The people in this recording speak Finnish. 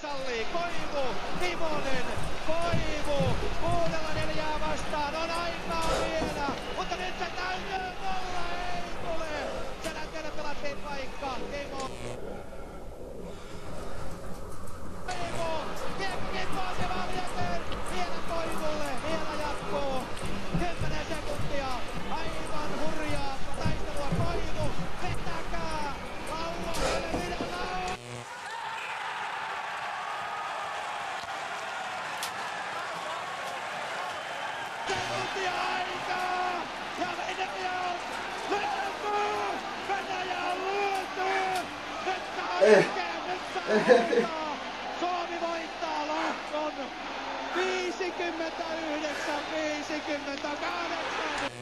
Sallii, Koivu, Timonen, Koivu, 6-4 vastaan, on aikaa vielä, mutta nyt se täytyy tulla, ei tule, Selänteellä pelattiin paikka, Timo. Koivu, kiekkoon se valjaten, vielä Koivulle, vielä jatkuu, 10 sekuntia, aivan hurjaa taistelua, Koivu, vetäkää, Lauaselle Vidala. Sekuntia aikaa ja Venäjä on lyöty! Nyt aikaa! Suomi voittaa lohkon 59-58!